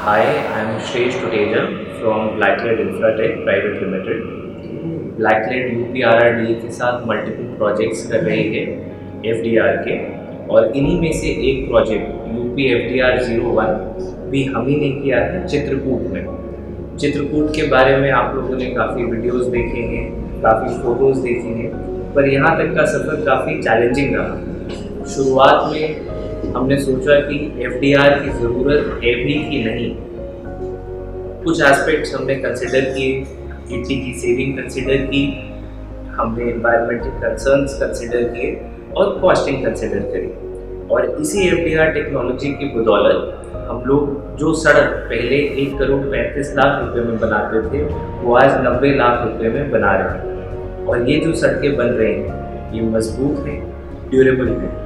Hi, I am Shresh Tuteja from Blacklead Infratech Private Limited. ब्लैकलेट UPRRDA के साथ multiple projects कर रही है FDR के, और इन्हीं में से एक प्रोजेक्ट UP FDR 01 भी हम ही ने किया है चित्रकूट में। चित्रकूट के बारे में आप लोगों ने काफ़ी वीडियोस देखे हैं, काफ़ी फ़ोटोज़ देखी हैं, पर यहाँ तक का सफ़र काफ़ी चैलेंजिंग रहा। शुरुआत में हमने सोचा कि FDR की ज़रूरत है भी कि नहीं। कुछ एस्पेक्ट्स हमने कंसिडर किए, मिट्टी की सेविंग कंसिडर की, हमने एनवायरमेंटल कंसर्न्स कंसिडर किए और कॉस्टिंग कंसिडर करी। और इसी FDR टेक्नोलॉजी की बदौलत हम लोग जो सड़क पहले 1,35,00,000 रुपये में बनाते थे, वो आज 90 लाख रुपये में बना रहे हैं। और ये जो सड़कें बन रही हैं, ये मजबूत हैं, ड्यूरेबल हैं।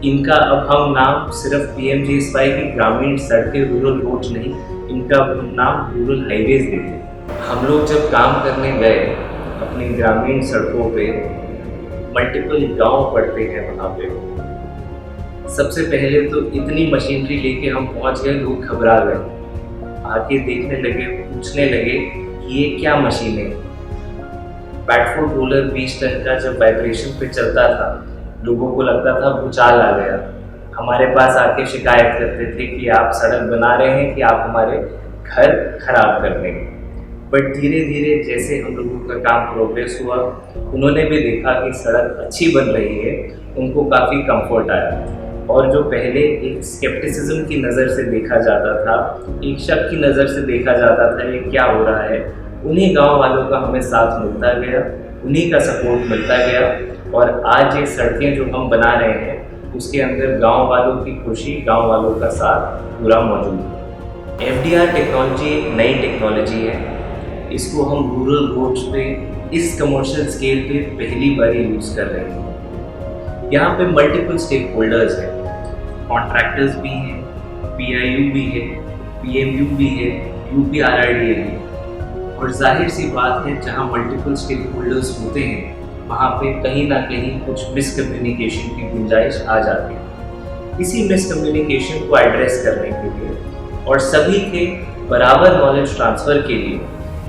इनका अब हम नाम सिर्फ PMGSY की ग्रामीण सड़कें, रूरल रोड्स नहीं, इनका नाम रूरल हाईवेज देते हैं। हम लोग जब काम करने गए अपनी ग्रामीण सड़कों पे, मल्टीपल गांव पड़ते हैं वहाँ पे, सबसे पहले तो इतनी मशीनरी लेके हम पहुँच गए, लोग घबरा गए, आके देखने लगे, पूछने लगे कि ये क्या मशीन है। बैकफुट रोलर 20 टन का जब वाइब्रेशन पे चलता था, लोगों को लगता था भूचाल आ गया। हमारे पास आके शिकायत करते थे कि आप सड़क बना रहे हैं कि आप हमारे घर खराब कर देंगे। बट धीरे धीरे जैसे हम लोगों का काम प्रोग्रेस हुआ, उन्होंने भी देखा कि सड़क अच्छी बन रही है, उनको काफ़ी कंफर्ट आया। और जो पहले एक स्केप्टिसिज्म की नज़र से देखा जाता था, एक शक की नज़र से देखा जाता था ये क्या हो रहा है, उन्हीं गांव वालों का हमें साथ मिलता गया, उन्हीं का सपोर्ट मिलता गया, और आज ये सड़कें जो हम बना रहे हैं उसके अंदर गांव वालों की खुशी, गांव वालों का साथ पूरा मौजूद है। FDR टेक्नोलॉजी एक नई टेक्नोलॉजी है, इसको हम रूरल रोड्स पे इस कमर्शियल स्केल पे पहली बार यूज़ कर रहे हैं। यहाँ पे मल्टीपल स्टेक होल्डर्स हैं, कॉन्ट्रैक्टर्स भी हैं, PIU भी है, PMU भी है, UPRRDA भी है। और जाहिर सी बात है, जहाँ मल्टीपल स्टेक होल्डर्स होते हैं वहाँ पे कहीं ना कहीं कुछ मिसकम्युनिकेशन की गुंजाइश आ जाती है। इसी मिसकम्युनिकेशन को एड्रेस करने के लिए और सभी के बराबर नॉलेज ट्रांसफ़र के लिए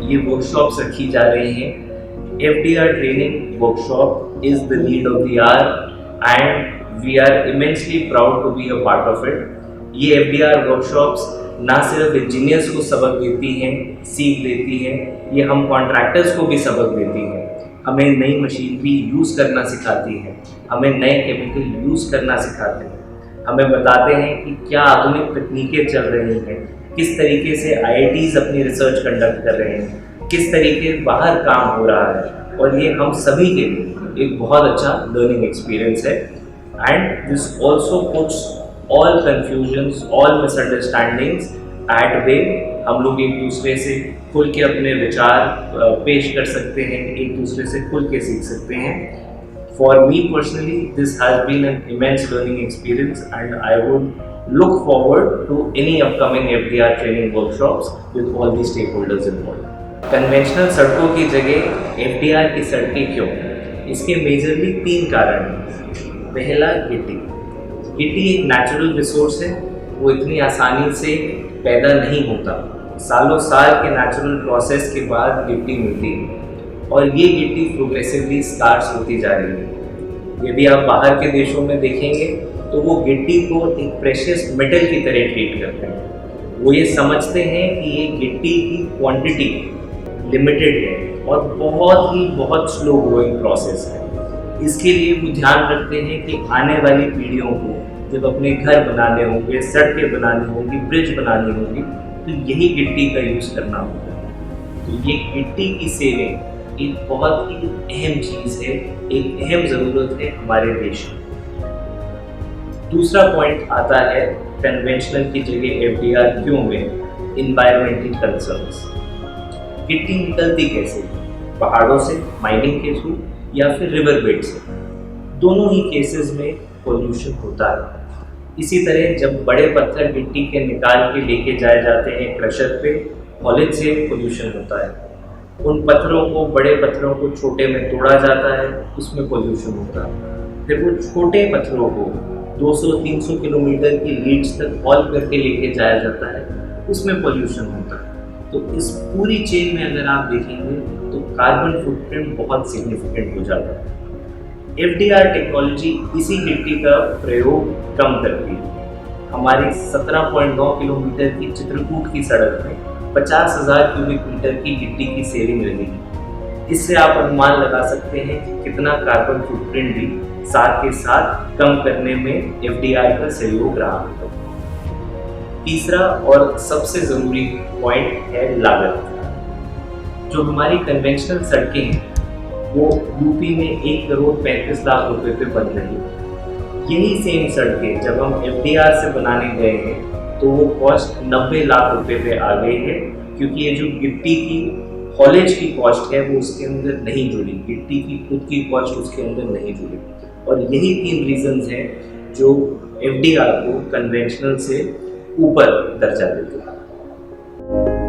ये वर्कशॉप्स रखी जा रही हैं। FDR training workshop is the need of the hour and we are immensely proud to be a part of it. ये FDR वर्कशॉप्स ना सिर्फ इंजीनियर्स को सबक देती हैं, सीख देती हैं, ये हम कॉन्ट्रैक्टर्स को भी सबक देती हैं। हमें नई मशीनरी यूज़ करना सिखाती हैं, हमें नए केमिकल यूज़ करना सिखाते हैं, हमें बताते हैं कि क्या आधुनिक तकनीकें चल रही हैं, किस तरीके से IITs अपनी रिसर्च कंडक्ट कर रहे हैं, किस तरीके बाहर काम हो रहा है। और ये हम सभी के लिए एक बहुत अच्छा लर्निंग एक्सपीरियंस है। And this also puts all confusions, all misunderstandings at bay. हम लोग एक दूसरे से खुल के अपने विचार पेश कर सकते हैं, एक दूसरे से खुल के सीख सकते हैं। For me personally, this has been an immense learning experience and I would look forward to any upcoming FDR training workshops with all the stakeholders involved. Conventional सड़कों की जगह FDR की सड़कें क्यों? इसके मेजरली 3 कारण हैं। पहला, गिट्टी। गिट्टी एक नेचुरल रिसोर्स है, वो इतनी आसानी से पैदा नहीं होता। सालों साल के नेचुरल प्रोसेस के बाद गिट्टी मिलती है, और ये गिट्टी प्रोग्रेसिवली स्कार्स होती जा रही है। यदि आप बाहर के देशों में देखेंगे तो वो गिट्टी को एक प्रेशियस मेटल की तरह ट्रीट करते हैं। वो ये समझते हैं कि ये गिट्टी की क्वांटिटी लिमिटेड है और बहुत स्लो ग्रोइंग प्रोसेस है। इसके लिए वो ध्यान रखते हैं कि आने वाली पीढ़ियों को जब अपने घर बनाने होंगे, सड़कें बनानी होंगी, ब्रिज बनानी होंगी, तो यही गिट्टी का यूज़ करना होगा। तो ये गिट्टी की सेविंग एक बहुत ही अहम चीज़ है, एक अहम ज़रूरत है हमारे देश में। दूसरा पॉइंट आता है कन्वेंशनल की जगह FDR क्यों में, इन्वायरमेंटल कंसर्न्स। गिट्टी निकलती कैसे? पहाड़ों से, माइनिंग के थ्रू, या फिर रिवर बेड से। दोनों ही केसेस में पोल्यूशन होता है। इसी तरह जब बड़े पत्थर गिट्टी के निकाल के लेके जाए जाते हैं क्रशर पे, हॉलिज से पोल्यूशन होता है। उन पत्थरों को, बड़े पत्थरों को छोटे में तोड़ा जाता है, उसमें पोल्यूशन होता है। फिर वो छोटे पत्थरों को 200-300 किलोमीटर की लीड्स तक हॉल करके लेके जाया जाता है, उसमें पॉल्यूशन होता है। तो इस पूरी चेन में अगर आप देखेंगे तो कार्बन फुटप्रिंट बहुत सिग्निफिकेंट हो जाता है। FDR टेक्नोलॉजी इसी गिट्टी का प्रयोग कम करती है। हमारी 17.9 किलोमीटर की चित्रकूट की सड़क में 50,000 क्यूबिक मीटर की गिट्टी की सेविंग रहेगी। इससे आप अनुमान लगा सकते हैं कि कितना कार्बन फुटप्रिंट भी साथ के साथ कम करने में FDR का सहयोग रहा है। तीसरा और सबसे जरूरी पॉइंट है लागत। जो हमारी कन्वेंशनल सड़कें हैं वो यूपी में 1,35,00,000 रुपए पे बन रही है। यही सेम सड़कें जब हम FDR से बनाने गए हैं तो वो कॉस्ट 90 लाख रुपए पे आ गई है, क्योंकि ये जो गिट्टी की हॉलेज की कॉस्ट है वो उसके अंदर नहीं जुड़ी, गिट्टी की खुद की कॉस्ट उसके अंदर नहीं जुड़ी। और यही 3 रीजंस हैं जो FDR को कन्वेंशनल से ऊपर दर्जा देते हैं।